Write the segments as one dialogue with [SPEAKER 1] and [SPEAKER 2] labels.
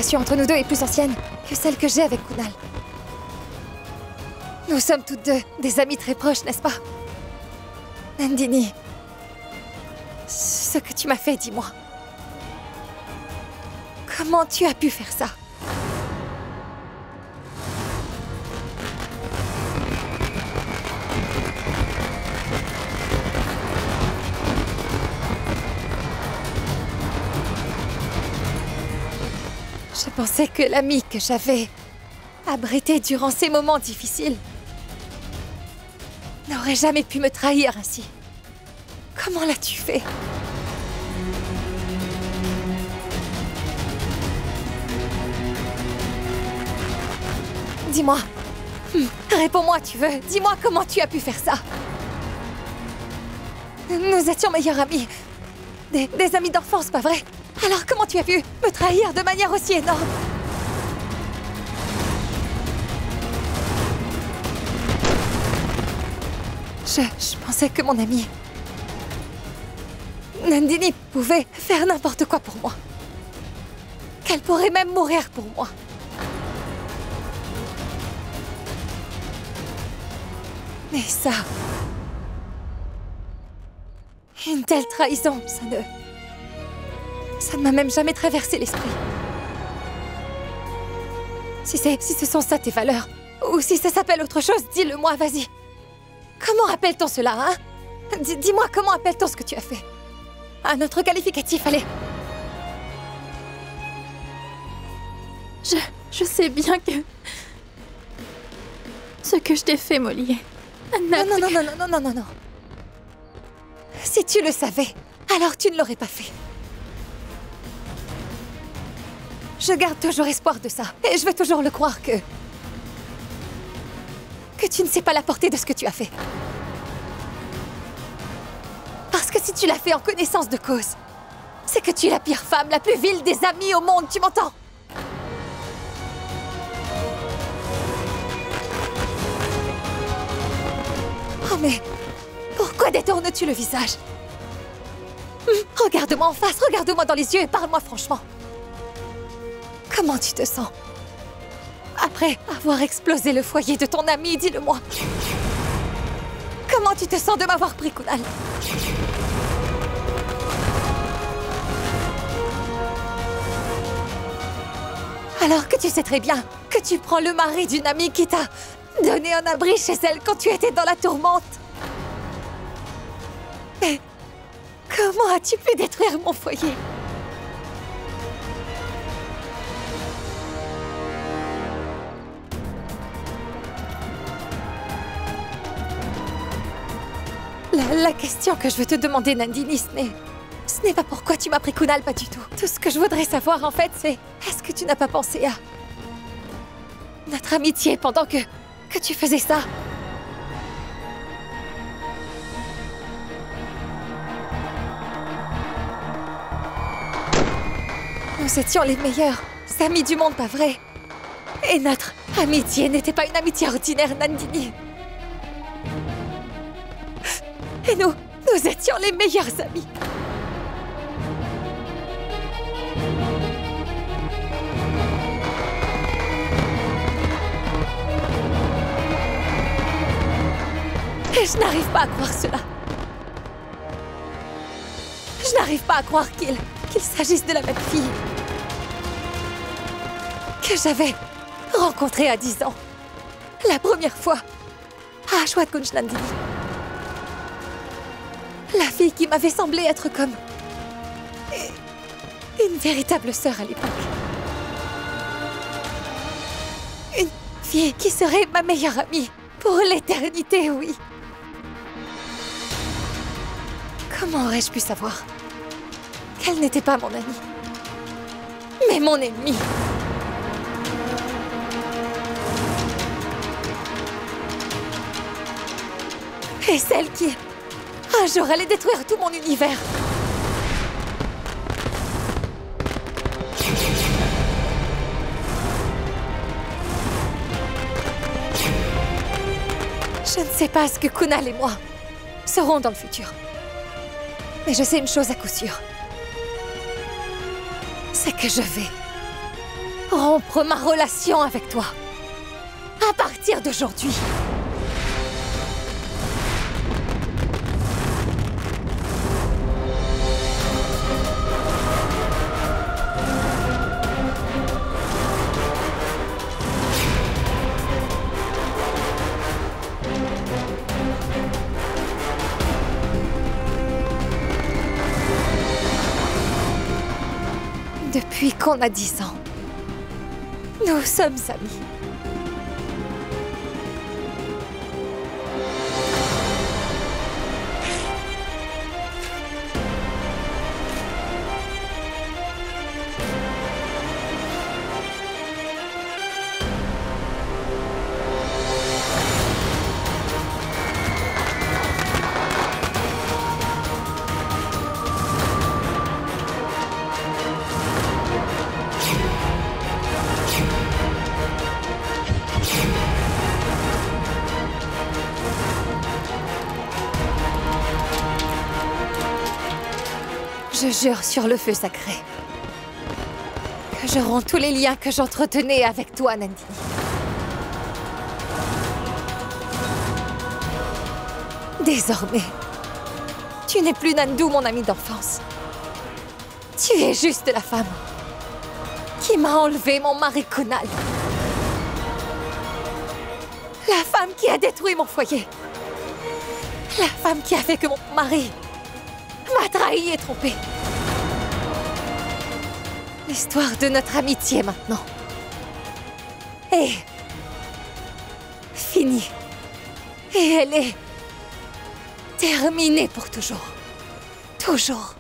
[SPEAKER 1] relation entre nous deux est plus ancienne que celle que j'ai avec Kunal. Nous sommes toutes deux des amies très proches, n'est-ce pas? Nandini, ce que tu m'as fait, dis-moi. Comment tu as pu faire ça? Je pensais que l'ami que j'avais abrité durant ces moments difficiles n'aurait jamais pu me trahir ainsi. Comment l'as-tu fait? Dis-moi. Réponds-moi, tu veux. Dis-moi comment tu as pu faire ça. Nous étions meilleurs amis. Des amis d'enfance, pas vrai? Alors comment tu as pu me trahir de manière aussi énorme? Je pensais que mon amie Nandini pouvait faire n'importe quoi pour moi. Qu'elle pourrait même mourir pour moi. Mais ça... Une telle trahison, ça ne m'a même jamais traversé l'esprit. Si ce sont ça tes valeurs, ou si ça s'appelle autre chose, dis-le-moi, vas-y. Comment appelle-t-on cela, hein? Dis-moi comment appelle-t-on ce que tu as fait? Un autre qualificatif, allez.
[SPEAKER 2] Je sais bien que... Ce que je t'ai fait, Molly...
[SPEAKER 1] Non. Si tu le savais, alors tu ne l'aurais pas fait. Je garde toujours espoir de ça, et je vais toujours le croire que tu ne sais pas la portée de ce que tu as fait. Parce que si tu l'as fait en connaissance de cause, c'est que tu es la pire femme, la plus vile des amies au monde, tu m'entends? Oh mais... Pourquoi détournes-tu le visage? Regarde-moi en face, regarde-moi dans les yeux et parle-moi franchement. Comment tu te sens? Après avoir explosé le foyer de ton ami, dis-le-moi. Comment tu te sens de m'avoir pris, Kunal? Alors que tu sais très bien que tu prends le mari d'une amie qui t'a donné un abri chez elle quand tu étais dans la tourmente. Mais comment as-tu pu détruire mon foyer? La question que je veux te demander, Nandini, ce n'est pas pourquoi tu m'as pris Kunal, pas du tout. Tout ce que je voudrais savoir, en fait, c'est... Est-ce que tu n'as pas pensé à... notre amitié pendant que tu faisais ça? Nous étions les meilleurs amis du monde, pas vrai? Et notre amitié n'était pas une amitié ordinaire, Nandini. Et nous étions les meilleurs amis. Et je n'arrive pas à croire cela. Je n'arrive pas à croire qu'il s'agisse de la même fille que j'avais rencontrée à 10 ans. La première fois à Ashwat Kunj, Nandini. La fille qui m'avait semblé être comme... une véritable sœur à l'époque. Une fille qui serait ma meilleure amie pour l'éternité, oui. Comment aurais-je pu savoir qu'elle n'était pas mon amie, mais mon ennemie? Et celle qui... un jour allait détruire tout mon univers. Je ne sais pas ce que Kunal et moi serons dans le futur. Mais je sais une chose à coup sûr. C'est que je vais rompre ma relation avec toi. À partir d'aujourd'hui. Depuis qu'on a 10 ans, nous sommes amis. Je jure sur le feu sacré que je romps tous les liens que j'entretenais avec toi, Nandini. Désormais, tu n'es plus Nandu, mon amie d'enfance. Tu es juste la femme qui m'a enlevé mon mari Kunal. La femme qui a détruit mon foyer. La femme qui a fait que mon mari m'a trahi et trompé. L'histoire de notre amitié maintenant est finie. Et elle est terminée pour toujours. Toujours.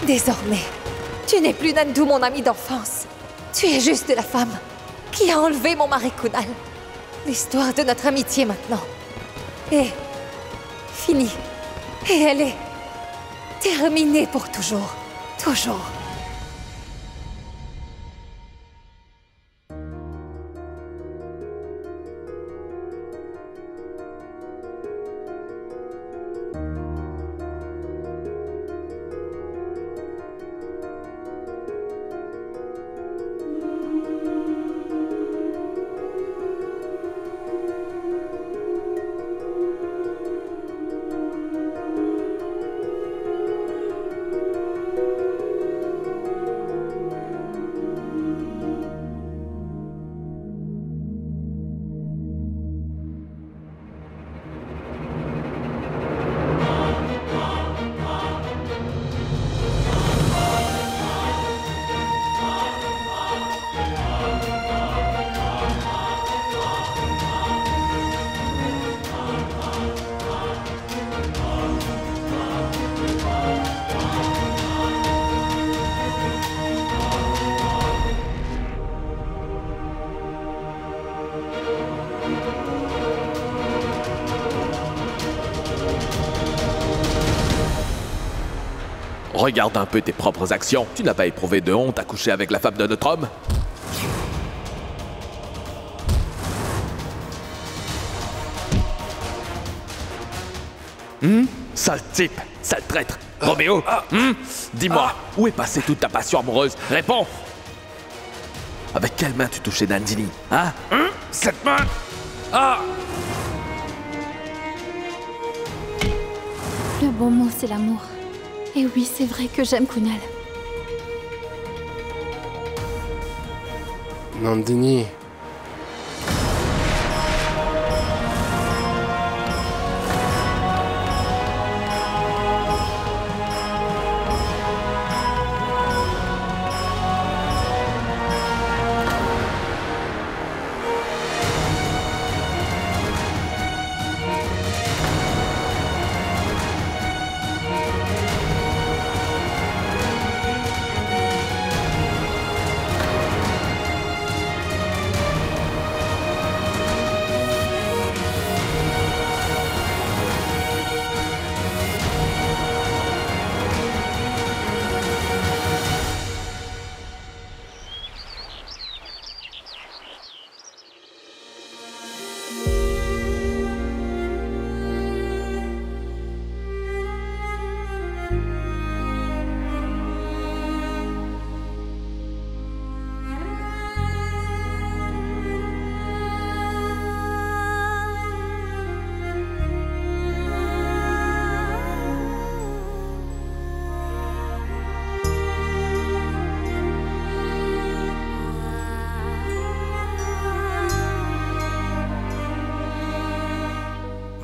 [SPEAKER 1] Désormais, tu n'es plus Nandu, mon amie d'enfance. Tu es juste la femme qui a enlevé mon mari Kunal. L'histoire de notre amitié maintenant est finie. Et elle est terminée pour toujours. Toujours.
[SPEAKER 3] Regarde un peu tes propres actions. Tu n'as pas éprouvé de honte à coucher avec la femme de notre homme? Sale type, sale traître. Roméo, dis-moi, où est passée toute ta passion amoureuse? Réponds! Avec quelle main tu touchais Nandini? Hein? Cette main?
[SPEAKER 2] Le bon mot, c'est l'amour. Et oui, c'est vrai que j'aime Kunal.
[SPEAKER 4] Nandini.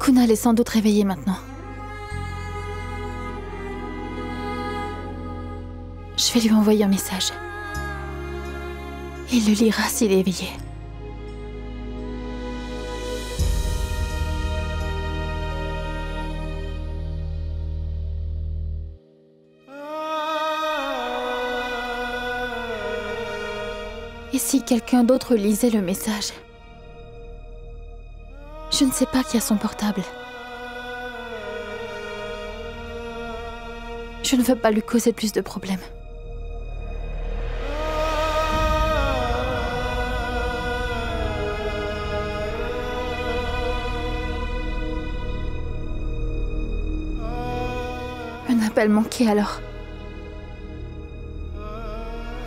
[SPEAKER 2] Kunal est sans doute réveillé maintenant. Je vais lui envoyer un message. Il le lira s'il est éveillé. Et si quelqu'un d'autre lisait le message? Je ne sais pas qui a son portable. Je ne veux pas lui causer plus de problèmes. Un appel manqué alors.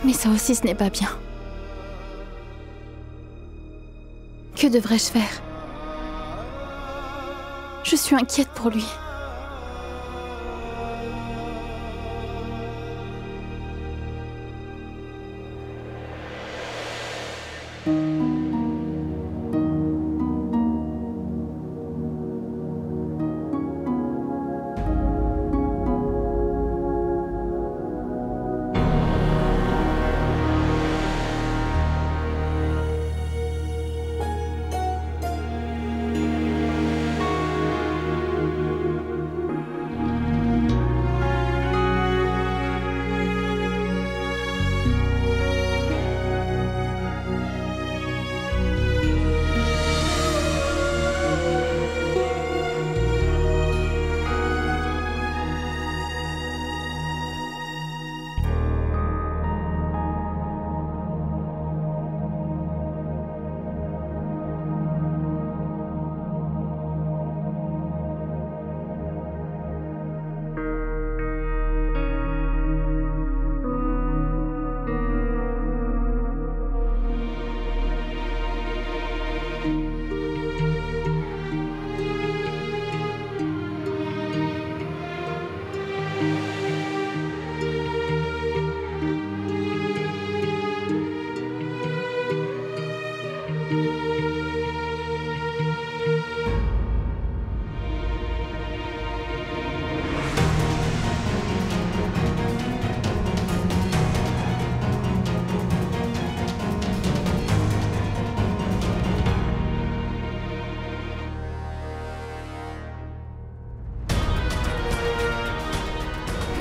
[SPEAKER 2] Mais ça aussi, ce n'est pas bien. Que devrais-je faire? Je suis inquiète pour lui.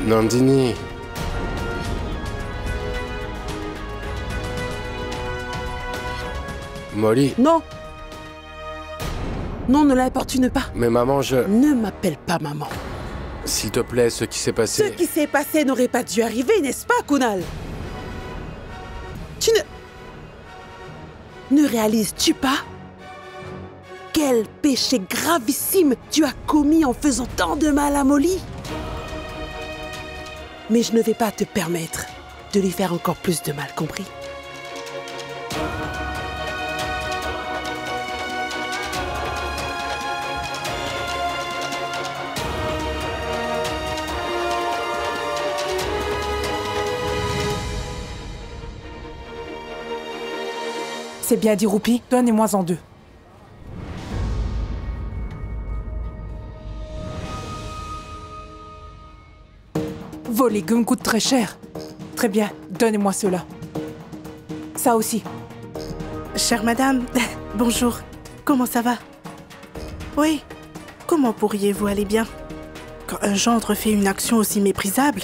[SPEAKER 4] Nandini. Molly.
[SPEAKER 5] Non. Non, ne l'importune pas.
[SPEAKER 4] Mais maman,
[SPEAKER 5] Ne m'appelle pas maman.
[SPEAKER 4] S'il te plaît, ce qui s'est passé...
[SPEAKER 5] Ce qui s'est passé n'aurait pas dû arriver, n'est-ce pas, Kunal? Tu ne réalises-tu pas quel péché gravissime tu as commis en faisant tant de mal à Molly? Mais je ne vais pas te permettre de lui faire encore plus de mal, compris?
[SPEAKER 6] C'est bien dit, Roupie. Donnez-moi-en 2. Vos légumes coûtent très cher. Très bien, donnez-moi cela. Ça aussi.
[SPEAKER 5] Chère madame, bonjour. Comment ça va? Oui, comment pourriez-vous aller bien? Quand un gendre fait une action aussi méprisable,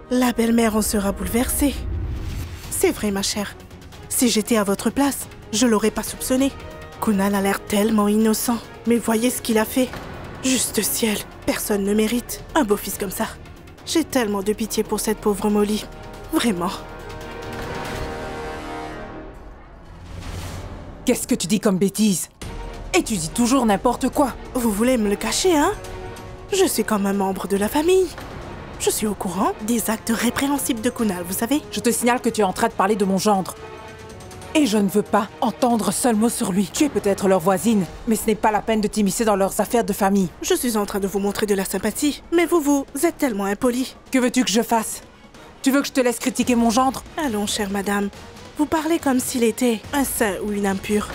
[SPEAKER 5] la belle-mère en sera bouleversée. C'est vrai, ma chère. Si j'étais à votre place, je l'aurais pas soupçonné. Kunal a l'air tellement innocent. Mais voyez ce qu'il a fait. Juste ciel, personne ne mérite un beau-fils comme ça. J'ai tellement de pitié pour cette pauvre Molly. Vraiment.
[SPEAKER 6] Qu'est-ce que tu dis comme bêtise? Et tu dis toujours n'importe quoi.
[SPEAKER 5] Vous voulez me le cacher, hein? Je suis comme un membre de la famille. Je suis au courant des actes répréhensibles de Kunal, vous savez?
[SPEAKER 6] Je te signale que tu es en train de parler de mon gendre. Et je ne veux pas entendre seul mot sur lui. Tu es peut-être leur voisine, mais ce n'est pas la peine de t'immiscer dans leurs affaires de famille.
[SPEAKER 5] Je suis en train de vous montrer de la sympathie, mais vous êtes tellement impoli.
[SPEAKER 6] Que veux-tu que je fasse? Tu veux que je te laisse critiquer mon gendre?
[SPEAKER 5] Allons, chère madame. Vous parlez comme s'il était un saint ou une âme pure.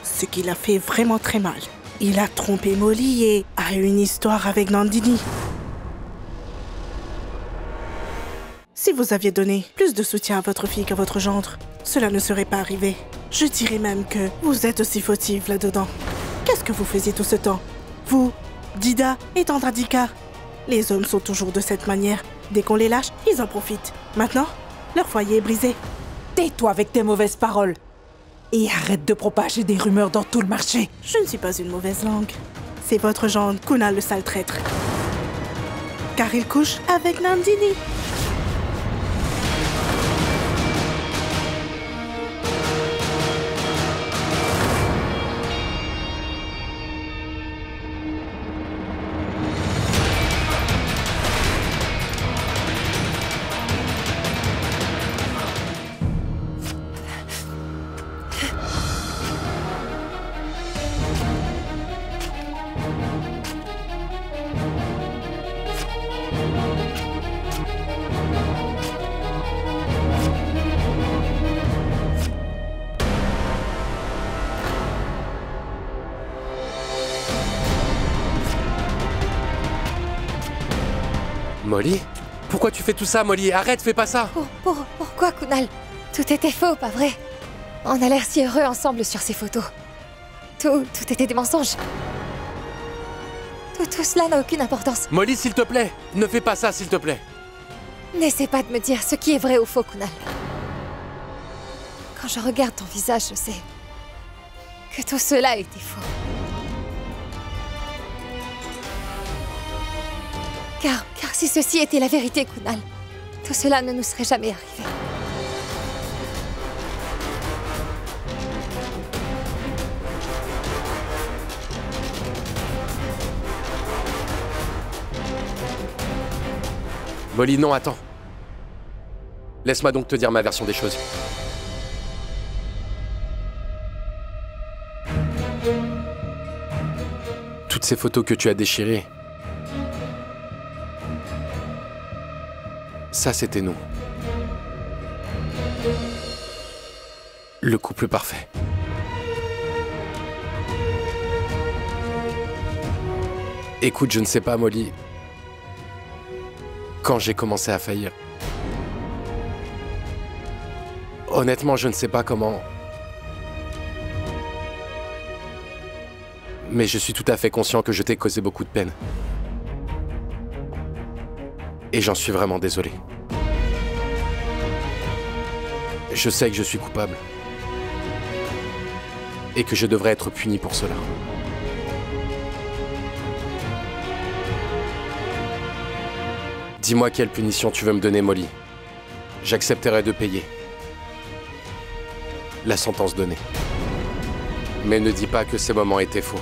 [SPEAKER 5] Ce qu'il a fait vraiment très mal. Il a trompé Molly et a eu une histoire avec Nandini. Si vous aviez donné plus de soutien à votre fille qu'à votre gendre, cela ne serait pas arrivé. Je dirais même que vous êtes aussi fautive là-dedans. Qu'est-ce que vous faisiez tout ce temps? Vous, Dida et Tandradika. Les hommes sont toujours de cette manière. Dès qu'on les lâche, ils en profitent. Maintenant, leur foyer est brisé.
[SPEAKER 6] Tais-toi avec tes mauvaises paroles. Et arrête de propager des rumeurs dans tout le marché.
[SPEAKER 5] Je ne suis pas une mauvaise langue. C'est votre gendre, Kunal le sale traître. Car il couche avec Nandini.
[SPEAKER 4] Molly? Pourquoi tu fais tout ça, Molly? Arrête, fais pas ça!
[SPEAKER 1] Pourquoi, Kunal? Tout était faux, pas vrai? On a l'air si heureux ensemble sur ces photos. Tout était des mensonges. Tout cela n'a aucune importance.
[SPEAKER 4] Molly, s'il te plaît! Ne fais pas ça, s'il te plaît!
[SPEAKER 1] N'essaie pas de me dire ce qui est vrai ou faux, Kunal. Quand je regarde ton visage, je sais que tout cela était faux. Car si ceci était la vérité, Kunal, tout cela ne nous serait jamais arrivé.
[SPEAKER 4] Molly, non, attends. Laisse-moi donc te dire ma version des choses. Toutes ces photos que tu as déchirées, ça, c'était nous. Le couple parfait. Écoute, je ne sais pas, Molly. Quand j'ai commencé à faillir. Honnêtement, je ne sais pas comment. Mais je suis tout à fait conscient que je t'ai causé beaucoup de peine. Et j'en suis vraiment désolé. Je sais que je suis coupable. Et que je devrais être puni pour cela. Dis-moi quelle punition tu veux me donner, Molly. J'accepterai de payer la sentence donnée. Mais ne dis pas que ces moments étaient faux.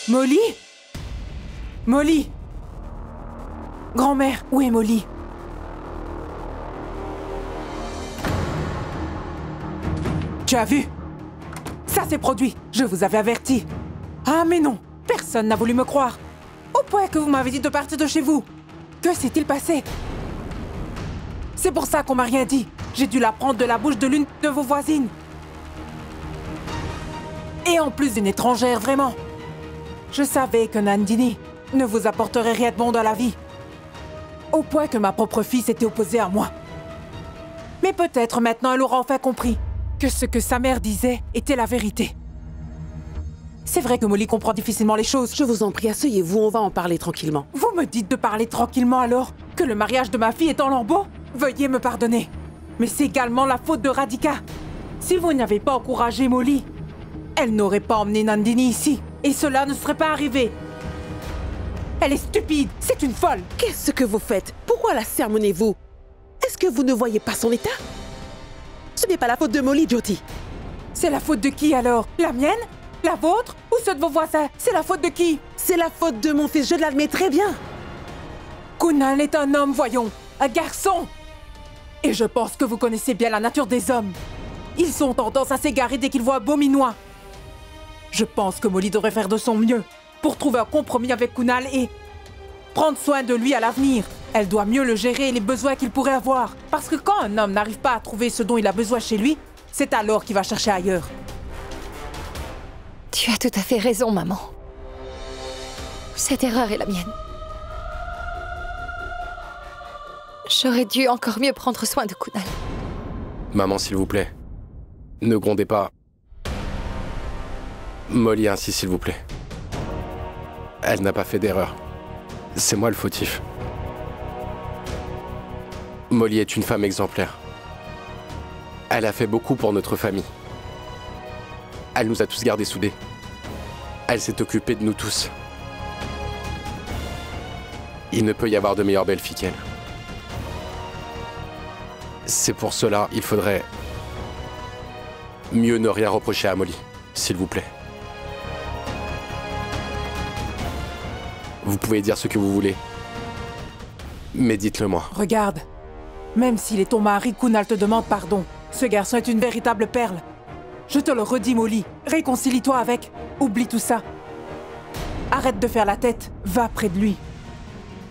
[SPEAKER 6] Molly? Molly? Grand-mère, où est Molly? Tu as vu? Ça s'est produit, je vous avais averti. Ah mais non, personne n'a voulu me croire. Au point que vous m'avez dit de partir de chez vous. Que s'est-il passé? C'est pour ça qu'on m'a rien dit. J'ai dû l'apprendre de la bouche de l'une de vos voisines. Et en plus d'une étrangère, vraiment. Je savais que Nandini ne vous apporterait rien de bon dans la vie. Au point que ma propre fille s'était opposée à moi. Mais peut-être maintenant elle aura enfin compris que ce que sa mère disait était la vérité. C'est vrai que Molly comprend difficilement les choses.
[SPEAKER 7] Je vous en prie, asseyez-vous, on va en parler tranquillement.
[SPEAKER 6] Vous me dites de parler tranquillement alors que le mariage de ma fille est en lambeaux? Veuillez me pardonner. Mais c'est également la faute de Radhika. Si vous n'avez pas encouragé Molly, elle n'aurait pas emmené Nandini ici. Et cela ne serait pas arrivé. Elle est stupide, c'est une folle.
[SPEAKER 7] Qu'est-ce que vous faites? Pourquoi la sermonnez-vous? Est-ce que vous ne voyez pas son état? Ce n'est pas la faute de Molly, Jyoti.
[SPEAKER 6] C'est la faute de qui alors? La mienne? La vôtre? Ou ceux de vos voisins? C'est la faute de qui?
[SPEAKER 7] C'est la faute de mon fils, je l'admets très bien.
[SPEAKER 6] Kunal est un homme, voyons. Un garçon. Et je pense que vous connaissez bien la nature des hommes. Ils ont tendance à s'égarer dès qu'ils voient un beau minois. Je pense que Molly devrait faire de son mieux pour trouver un compromis avec Kunal et prendre soin de lui à l'avenir. Elle doit mieux le gérer et les besoins qu'il pourrait avoir. Parce que quand un homme n'arrive pas à trouver ce dont il a besoin chez lui, c'est alors qu'il va chercher ailleurs.
[SPEAKER 1] Tu as tout à fait raison, maman. Cette erreur est la mienne. J'aurais dû encore mieux prendre soin de Kunal.
[SPEAKER 4] Maman, s'il vous plaît. Ne grondez pas. Molly ainsi, s'il vous plaît. Elle n'a pas fait d'erreur. C'est moi le fautif. Molly est une femme exemplaire. Elle a fait beaucoup pour notre famille. Elle nous a tous gardés soudés. Elle s'est occupée de nous tous. Il ne peut y avoir de meilleure belle-fille qu'elle. C'est pour cela, il faudrait mieux ne rien reprocher à Molly, s'il vous plaît. Vous pouvez dire ce que vous voulez, mais dites-le moi.
[SPEAKER 6] Regarde, même s'il est ton mari, Kunal te demande pardon. Ce garçon est une véritable perle. Je te le redis, Molly. Réconcilie-toi avec. Oublie tout ça. Arrête de faire la tête. Va près de lui.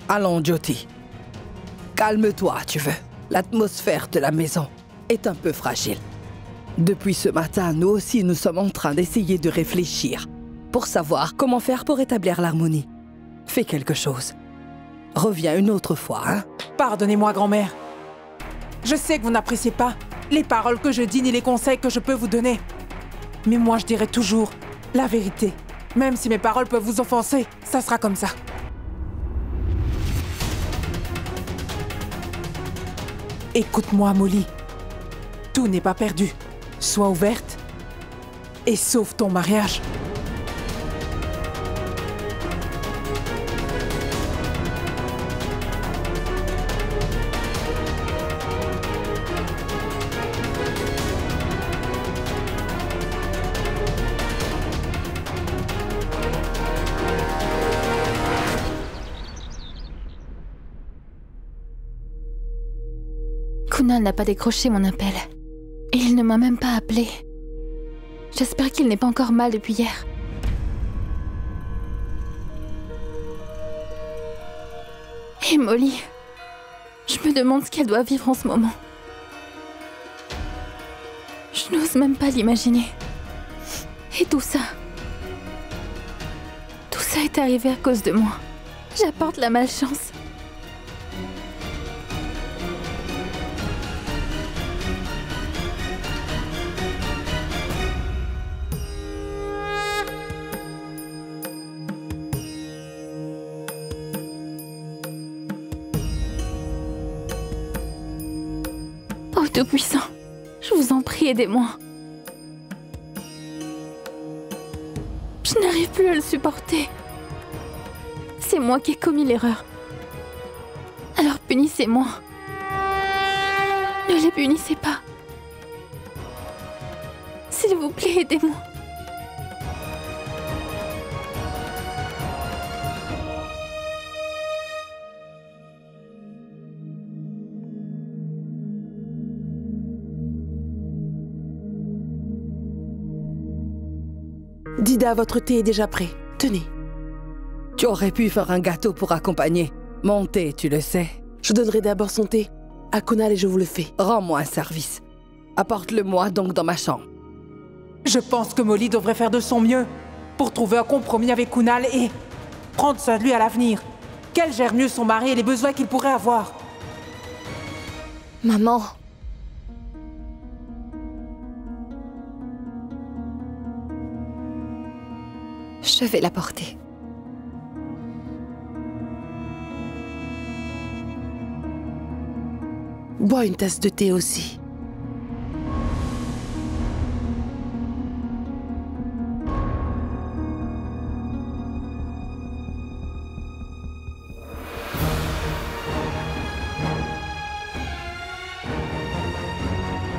[SPEAKER 8] Allons, Jyoti. Calme-toi, tu veux. L'atmosphère de la maison est un peu fragile. Depuis ce matin, nous aussi, nous sommes en train d'essayer de réfléchir pour savoir comment faire pour établir l'harmonie. Fais quelque chose. Reviens une autre fois, hein?
[SPEAKER 6] Pardonnez-moi, grand-mère. Je sais que vous n'appréciez pas les paroles que je dis ni les conseils que je peux vous donner. Mais moi, je dirai toujours la vérité. Même si mes paroles peuvent vous offenser, ça sera comme ça. Écoute-moi, Molly. Tout n'est pas perdu. Sois ouverte et sauve ton mariage.
[SPEAKER 2] Kunal n'a pas décroché mon appel. Et il ne m'a même pas appelé. J'espère qu'il n'est pas encore mal depuis hier. Et Molly, je me demande ce qu'elle doit vivre en ce moment. Je n'ose même pas l'imaginer. Et tout ça est arrivé à cause de moi. J'apporte la malchance. Oh Tout-Puissant, je vous en prie, aidez-moi. Je n'arrive plus à le supporter. C'est moi qui ai commis l'erreur. Alors punissez-moi. Ne les punissez pas. S'il vous plaît, aidez-moi.
[SPEAKER 7] Dida, votre thé est déjà prêt. Tenez.
[SPEAKER 8] Tu aurais pu faire un gâteau pour accompagner. Mon thé, tu le sais.
[SPEAKER 7] Je donnerai d'abord son thé à Kunal et je vous le fais.
[SPEAKER 8] Rends-moi un service. Apporte-le-moi donc dans ma chambre.
[SPEAKER 6] Je pense que Molly devrait faire de son mieux pour trouver un compromis avec Kunal et prendre soin de lui à l'avenir. qu'elle gère mieux son mari et les besoins qu'il pourrait avoir.
[SPEAKER 1] Maman. Je vais la porter.
[SPEAKER 7] Bois une tasse de thé aussi.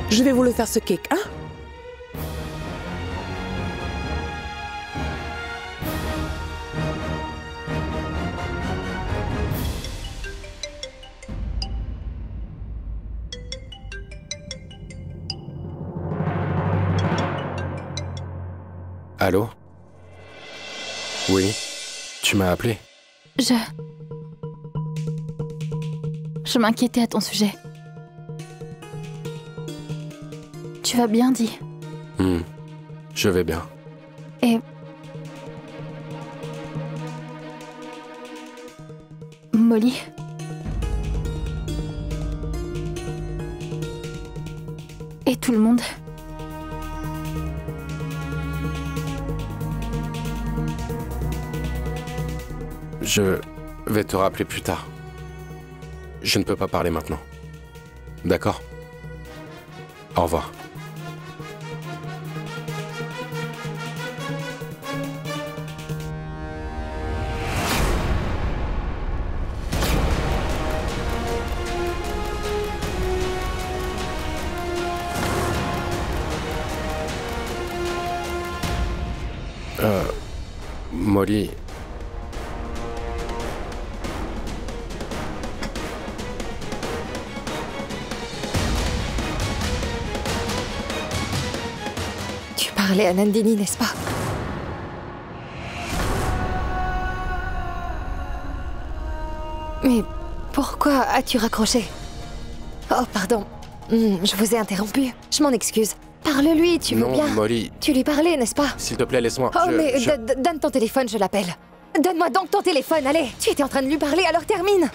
[SPEAKER 7] Je vais vous le faire ce cake, hein?
[SPEAKER 4] Allô? Oui, tu m'as appelé?
[SPEAKER 2] Je m'inquiétais à ton sujet. Tu vas bien, dis?
[SPEAKER 4] Je vais bien.
[SPEAKER 2] Et... Molly? Et tout le monde?
[SPEAKER 4] Je vais te rappeler plus tard. Je ne peux pas parler maintenant. D'accord? Au revoir. Molly...
[SPEAKER 1] Tu parlais à Nandini, n'est-ce pas? Mais pourquoi as-tu raccroché? Oh, pardon. Je vous ai interrompu. Je m'en excuse. Parle-lui, tu veux
[SPEAKER 4] Non,
[SPEAKER 1] bien?
[SPEAKER 4] Molly...
[SPEAKER 1] Tu lui parlais, n'est-ce pas?
[SPEAKER 4] S'il te plaît, laisse-moi.
[SPEAKER 1] Oh, donne ton téléphone, je l'appelle. Donne-moi donc ton téléphone, allez! Tu étais en train de lui parler, alors termine!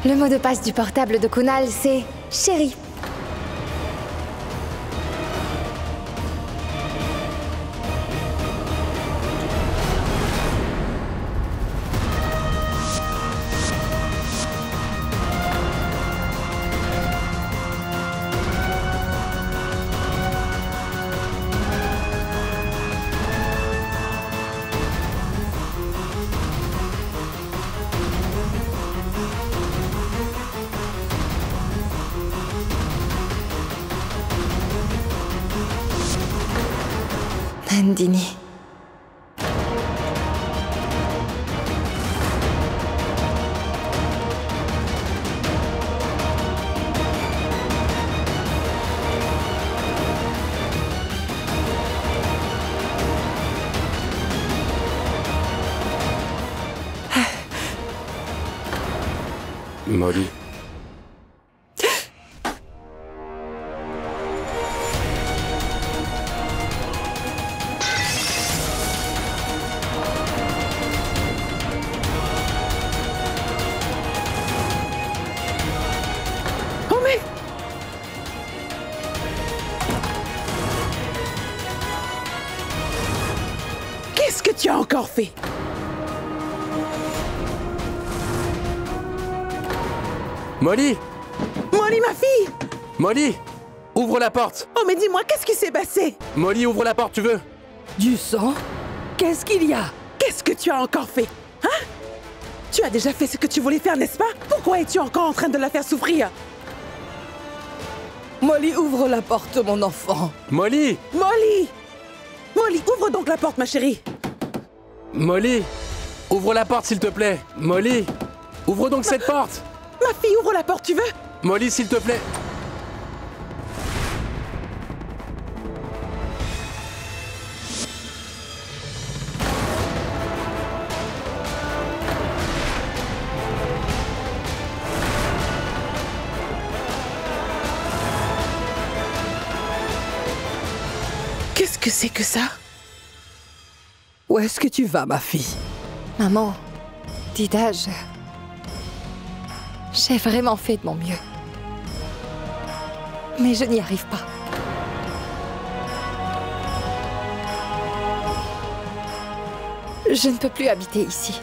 [SPEAKER 1] Le mot de passe du portable de Kunal, c'est « Chérie ». Nandini.
[SPEAKER 4] Molly...
[SPEAKER 7] Qu'est-ce que tu as encore fait?
[SPEAKER 4] Molly!
[SPEAKER 7] Molly, ma fille!
[SPEAKER 4] Molly! Ouvre la porte!
[SPEAKER 7] Oh, mais dis-moi, qu'est-ce qui s'est passé?
[SPEAKER 4] Molly, ouvre la porte, tu veux?
[SPEAKER 8] Du sang? Qu'est-ce qu'il y a?
[SPEAKER 7] Qu'est-ce que tu as encore fait? Hein? Tu as déjà fait ce que tu voulais faire, n'est-ce pas? Pourquoi es-tu encore en train de la faire souffrir?
[SPEAKER 8] Molly, ouvre la porte, mon enfant.
[SPEAKER 4] Molly!
[SPEAKER 7] Molly! Molly, ouvre donc la porte, ma chérie!
[SPEAKER 4] Molly! Ouvre la porte, s'il te plaît! Molly! Ouvre donc cette porte!
[SPEAKER 7] Ma fille, ouvre la porte, tu veux?
[SPEAKER 4] Molly, s'il te plaît!
[SPEAKER 7] Qu'est-ce que c'est que ça?
[SPEAKER 8] Où est-ce que tu vas, ma fille?
[SPEAKER 1] Maman, Dida, j'ai vraiment fait de mon mieux. Mais je n'y arrive pas. Je ne peux plus habiter ici.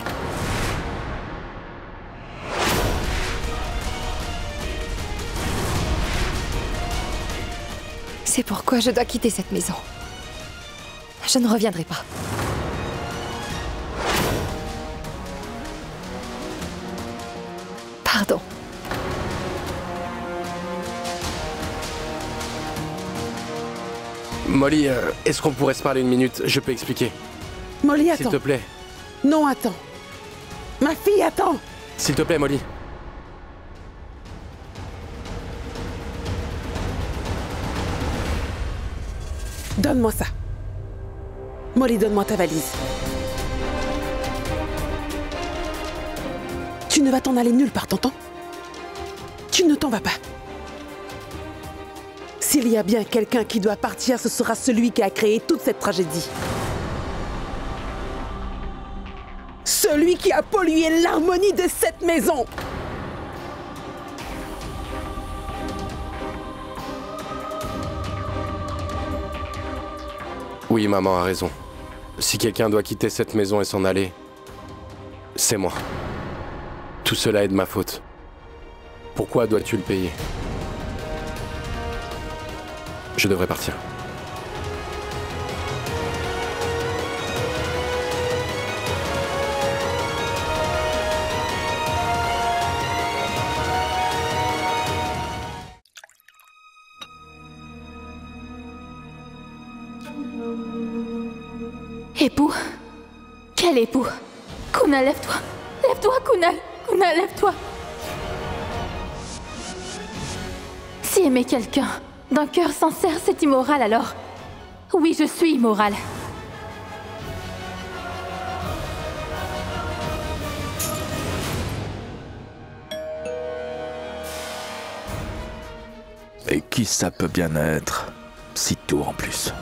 [SPEAKER 1] C'est pourquoi je dois quitter cette maison. Je ne reviendrai pas. Pardon.
[SPEAKER 4] Molly, est-ce qu'on pourrait se parler une minute? Je peux expliquer.
[SPEAKER 7] Molly,
[SPEAKER 4] S'il
[SPEAKER 7] attends.
[SPEAKER 4] te plaît.
[SPEAKER 7] Non, attends. Ma fille, attends.
[SPEAKER 4] S'il te plaît, Molly.
[SPEAKER 7] Donne-moi ça. Molly, donne-moi ta valise. Tu ne vas t'en aller nulle part, t'entends? Tu ne t'en vas pas. S'il y a bien quelqu'un qui doit partir, ce sera celui qui a créé toute cette tragédie. Celui qui a pollué l'harmonie de cette maison.
[SPEAKER 4] Oui, maman a raison. Si quelqu'un doit quitter cette maison et s'en aller, c'est moi. Tout cela est de ma faute. Pourquoi dois-tu le payer? Je devrais partir.
[SPEAKER 2] Époux? Quel époux? Kunal, lève-toi! Lève-toi, Kunal! Kunal, lève-toi! Si aimer quelqu'un d'un cœur sincère, c'est immoral alors. Oui, je suis immorale.
[SPEAKER 3] Et qui ça peut bien être? Si tôt en plus.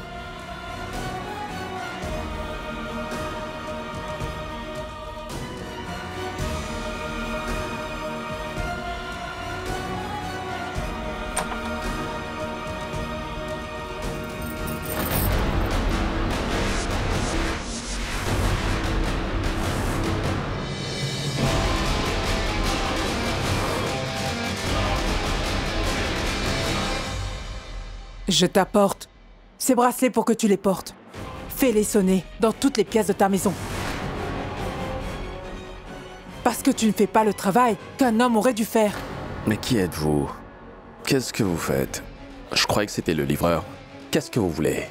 [SPEAKER 6] Je t'apporte ces bracelets pour que tu les portes. Fais-les sonner dans toutes les pièces de ta maison. Parce que tu ne fais pas le travail qu'un homme aurait dû faire.
[SPEAKER 3] Mais qui êtes-vous? Qu'est-ce que vous faites? Je croyais que c'était le livreur. Qu'est-ce que vous voulez?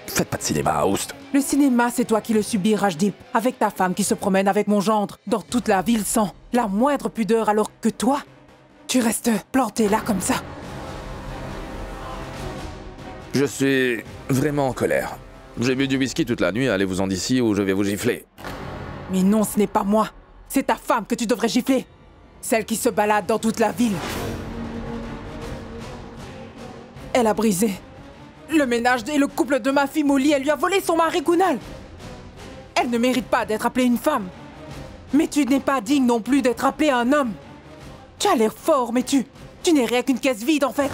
[SPEAKER 3] Faites pas de cinéma, Oust.
[SPEAKER 6] Le cinéma, c'est toi qui le subis, Rajdip, avec ta femme qui se promène avec mon gendre dans toute la ville sans la moindre pudeur, alors que toi, tu restes planté là comme ça.
[SPEAKER 3] Je suis vraiment en colère. J'ai bu du whisky toute la nuit, allez-vous-en d'ici ou je vais vous gifler.
[SPEAKER 6] Mais non, ce n'est pas moi. C'est ta femme que tu devrais gifler. Celle qui se balade dans toute la ville. Elle a brisé le ménage et le couple de ma fille Molly. Elle lui a volé son mari Kunal. Elle ne mérite pas d'être appelée une femme. Mais tu n'es pas digne non plus d'être appelé un homme. Tu as l'air fort, mais tu n'es rien qu'une caisse vide en fait.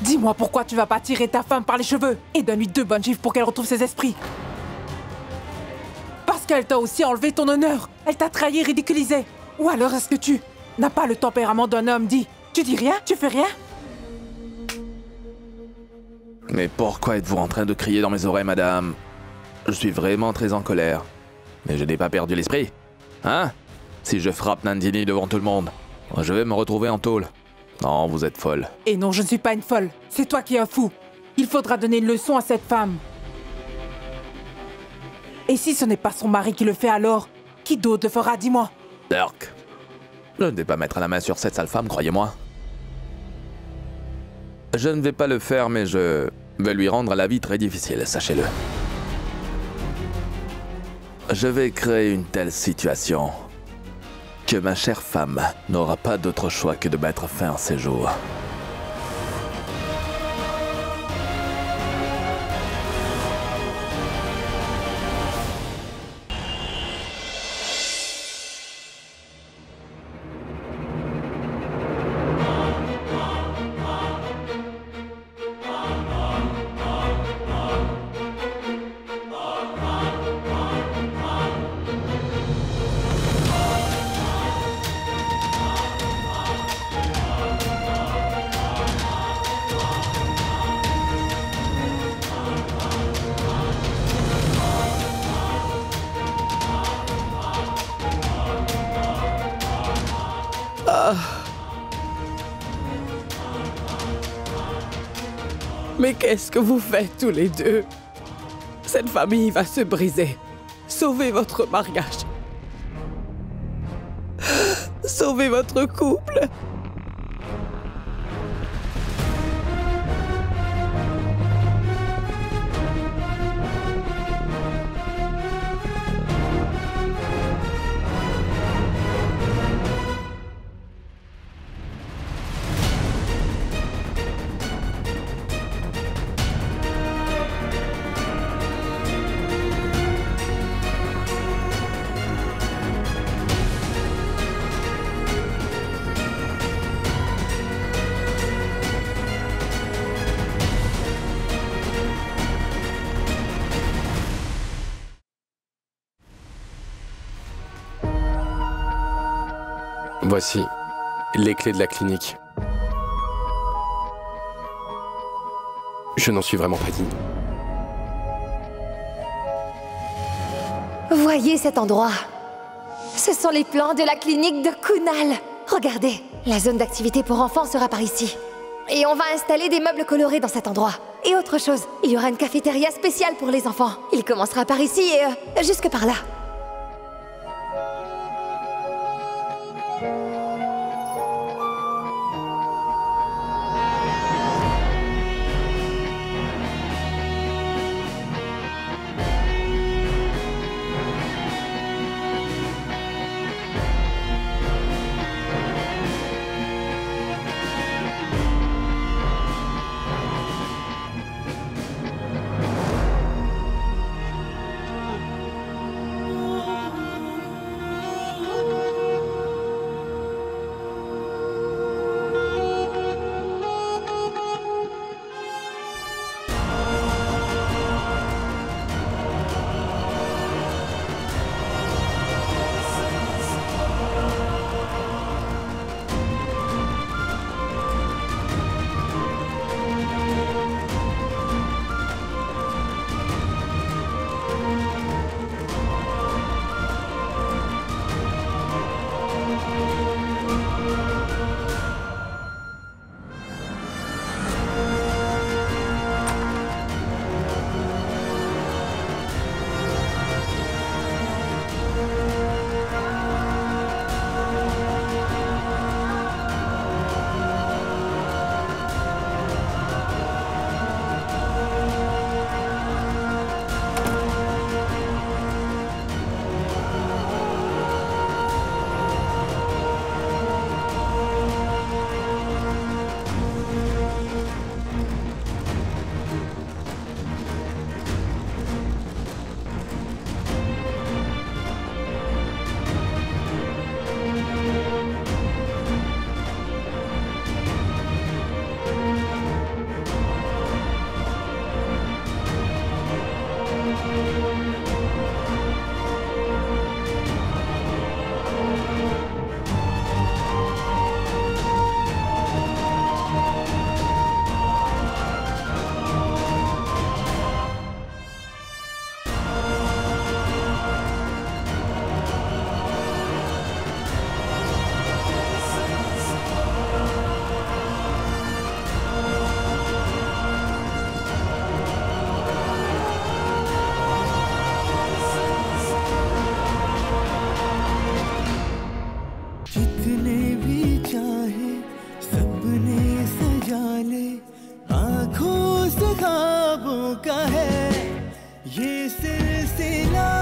[SPEAKER 6] Dis-moi pourquoi tu vas pas tirer ta femme par les cheveux et donne-lui 2 bonnes gifles pour qu'elle retrouve ses esprits. Parce qu'elle t'a aussi enlevé ton honneur. Elle t'a trahi et ridiculisé. Ou alors est-ce que tu n'as pas le tempérament d'un homme? Tu dis rien? Tu fais rien?
[SPEAKER 3] Mais pourquoi êtes-vous en train de crier dans mes oreilles, madame? Je suis vraiment très en colère. Mais je n'ai pas perdu l'esprit. Hein? Si je frappe Nandini devant tout le monde, je vais me retrouver en tôle. Non, vous êtes folle.
[SPEAKER 6] Et non, je ne suis pas une folle. C'est toi qui es un fou. Il faudra donner une leçon à cette femme. Et si ce n'est pas son mari qui le fait alors, qui d'autre le fera, dis-moi?
[SPEAKER 3] Dirk, je ne vais pas mettre la main sur cette sale femme, croyez-moi. Je ne vais pas le faire, mais je vais lui rendre la vie très difficile, sachez-le. Je vais créer une telle situation que ma chère femme n'aura pas d'autre choix que de mettre fin à ses jours.
[SPEAKER 8] Mais qu'est-ce que vous faites tous les deux? Cette famille va se briser. Sauvez votre mariage. Sauvez votre couple.
[SPEAKER 4] Voici les clés de la clinique. Je n'en suis vraiment pas digne.
[SPEAKER 1] Voyez cet endroit. Ce sont les plans de la clinique de Kunal. Regardez, la zone d'activité pour enfants sera par ici. Et on va installer des meubles colorés dans cet endroit. Et autre chose, il y aura une cafétéria spéciale pour les enfants. Il commencera par ici et jusque par là.
[SPEAKER 9] आँखों से ख्वाबों का है ये सिलसिला।